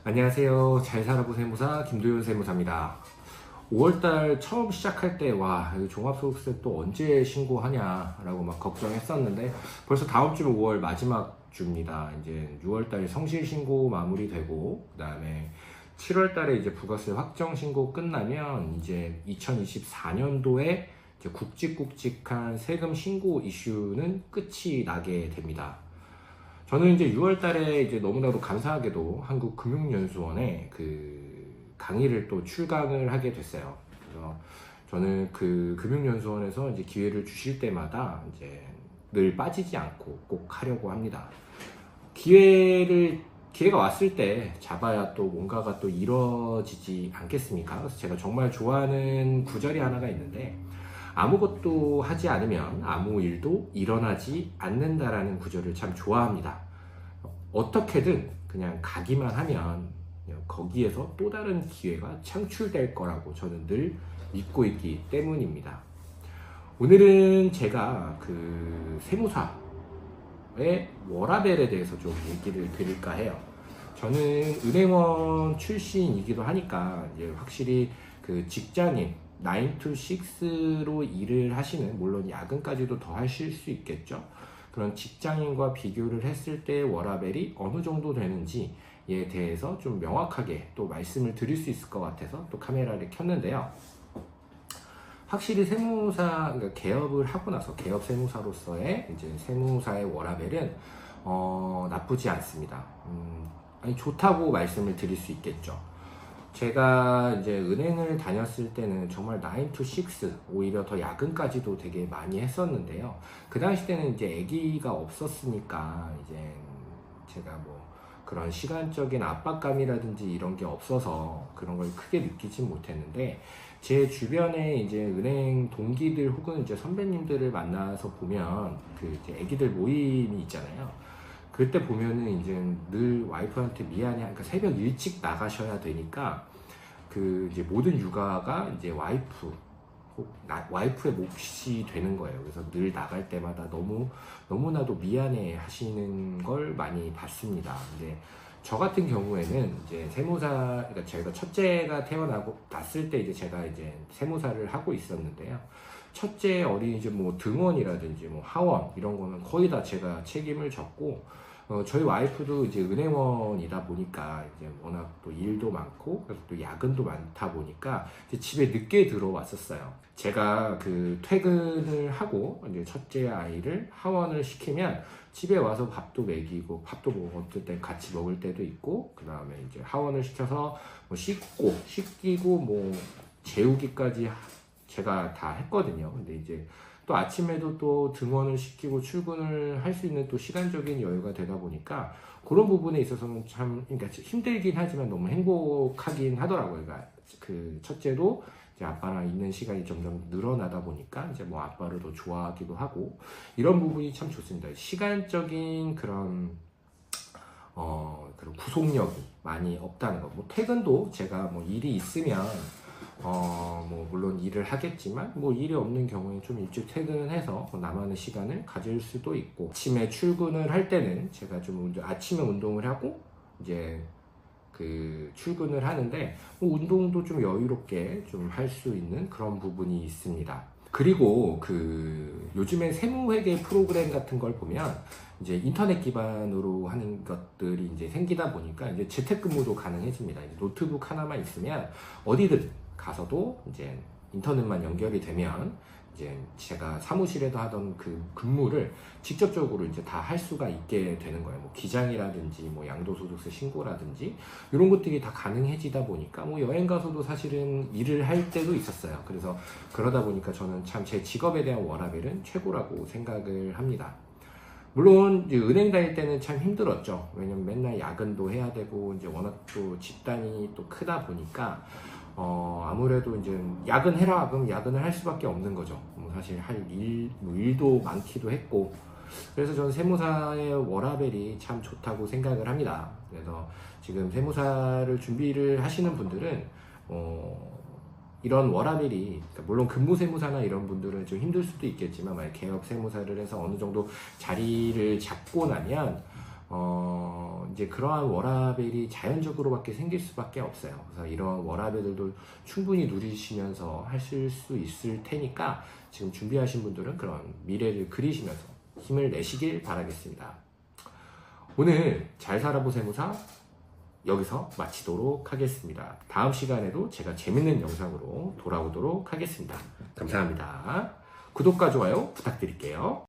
안녕하세요. 잘 살아보 세무사 김도윤 세무사입니다. 5월달 처음 시작할 때 와, 종합소득세 또 언제 신고하냐라고 막 걱정했었는데 벌써 다음 주면 5월 마지막 주입니다. 이제 6월달 성실 신고 마무리되고 그다음에 7월달에 이제 부가세 확정 신고 끝나면 이제 2024년도에 이제 굵직굵직한 세금 신고 이슈는 끝이 나게 됩니다. 저는 이제 6월 달에 이제 너무나도 감사하게도 한국금융연수원에 그 강의를 또 출강을 하게 됐어요. 그래서 저는 그 금융연수원에서 이제 기회를 주실 때마다 이제 늘 빠지지 않고 꼭 하려고 합니다. 기회가 왔을 때 잡아야 또 뭔가가 또 이루어지지 않겠습니까? 그래서 제가 정말 좋아하는 구절이 하나가 있는데 아무것도 하지 않으면 아무 일도 일어나지 않는다라는 구절을 참 좋아합니다. 어떻게든 그냥 가기만 하면 거기에서 또 다른 기회가 창출될 거라고 저는 늘 믿고 있기 때문입니다. 오늘은 제가 그 세무사의 워라밸에 대해서 좀 얘기를 드릴까 해요. 저는 은행원 출신이기도 하니까 이제 확실히 그 직장인 9 to 6로 일을 하시는, 물론 야근까지도 더 하실 수 있겠죠. 그런 직장인과 비교를 했을 때 워라밸이 어느 정도 되는지에 대해서 좀 명확하게 또 말씀을 드릴 수 있을 것 같아서 또 카메라를 켰는데요. 확실히 그러니까 개업을 하고 나서 개업 세무사로서의 이제 세무사의 워라밸은 나쁘지 않습니다. 아니 좋다고 말씀을 드릴 수 있겠죠. 제가 이제 은행을 다녔을 때는 정말 9 to 6, 오히려 더 야근까지도 되게 많이 했었는데요. 그 당시 때는 이제 아기가 없었으니까 이제 제가 뭐 그런 시간적인 압박감이라든지 이런 게 없어서 그런 걸 크게 느끼지 못했는데, 제 주변에 이제 은행 동기들 혹은 이제 선배님들을 만나서 보면 그 이제 아기들 모임이 있잖아요. 그때 보면은 이제 늘 와이프한테 미안해, 그러니까 새벽 일찍 나가셔야 되니까 그 이제 모든 육아가 이제 와이프의 몫이 되는 거예요. 그래서 늘 나갈 때마다 너무나도 미안해 하시는 걸 많이 봤습니다. 근데 저 같은 경우에는 이제 그러니까 제가 첫째가 태어났을 때 이제 제가 이제 세무사를 하고 있었는데요. 첫째 어린이집 뭐 등원이라든지 뭐 하원 이런 거는 거의 다 제가 책임을 졌고, 저희 와이프도 이제 은행원이다 보니까 이제 워낙 또 일도 많고 그래서 또 야근도 많다 보니까 이제 집에 늦게 들어왔었어요. 제가 그 퇴근을 하고 이제 첫째 아이를 하원을 시키면 집에 와서 밥도 먹이고, 밥도 뭐 어떨 때 같이 먹을 때도 있고, 그 다음에 이제 하원을 시켜서 뭐 씻기고 뭐 재우기까지 제가 다 했거든요. 근데 이제 또 아침에도 또 등원을 시키고 출근을 할 수 있는 또 시간적인 여유가 되다 보니까 그런 부분에 있어서는 참, 그러니까 힘들긴 하지만 너무 행복하긴 하더라고요. 그러니까 그 첫째도 이제 아빠랑 있는 시간이 점점 늘어나다 보니까 이제 뭐 아빠를 더 좋아하기도 하고, 이런 부분이 참 좋습니다. 시간적인 그런 구속력이 많이 없다는 거. 뭐 퇴근도 제가 뭐 일이 있으면 뭐 물론 일을 하겠지만 뭐 일이 없는 경우에 좀 일찍 퇴근해서 나만의 시간을 가질 수도 있고, 아침에 출근을 할 때는 제가 좀 아침에 운동을 하고 이제 그 출근을 하는데 뭐 운동도 좀 여유롭게 좀 할 수 있는 그런 부분이 있습니다. 그리고 그 요즘에 세무회계 프로그램 같은 걸 보면 이제 인터넷 기반으로 하는 것들이 이제 생기다 보니까 이제 재택근무도 가능해집니다. 이제 노트북 하나만 있으면 어디든 가서도 이제 인터넷만 연결이 되면 이제 제가 사무실에도 하던 그 근무를 직접적으로 이제 다 할 수가 있게 되는 거예요. 뭐 기장이라든지 뭐 양도소득세 신고라든지 이런 것들이 다 가능해지다 보니까 뭐 여행 가서도 사실은 일을 할 때도 있었어요. 그래서 그러다 보니까 저는 참 제 직업에 대한 워라밸은 최고라고 생각을 합니다. 물론 이제 은행 다닐 때는 참 힘들었죠. 왜냐면 맨날 야근도 해야 되고 이제 워낙 또 집단이 또 크다 보니까 아무래도 이제 야근해라 그럼 야근을 할 수밖에 없는 거죠. 뭐 사실 할 일도 많기도 했고, 그래서 저는 세무사의 워라밸이 참 좋다고 생각을 합니다. 그래서 지금 세무사를 준비를 하시는 분들은 이런 워라밸이, 그러니까 물론 근무세무사나 이런 분들은 좀 힘들 수도 있겠지만 만약 개업 세무사를 해서 어느 정도 자리를 잡고 나면 이제 그러한 워라밸이 자연적으로밖에 생길 수밖에 없어요. 그래서 이런 워라밸들도 충분히 누리시면서 하실 수 있을 테니까 지금 준비하신 분들은 그런 미래를 그리시면서 힘을 내시길 바라겠습니다. 오늘 잘 살아보 세무사 여기서 마치도록 하겠습니다. 다음 시간에도 제가 재밌는 영상으로 돌아오도록 하겠습니다. 감사합니다. 구독과 좋아요 부탁드릴게요.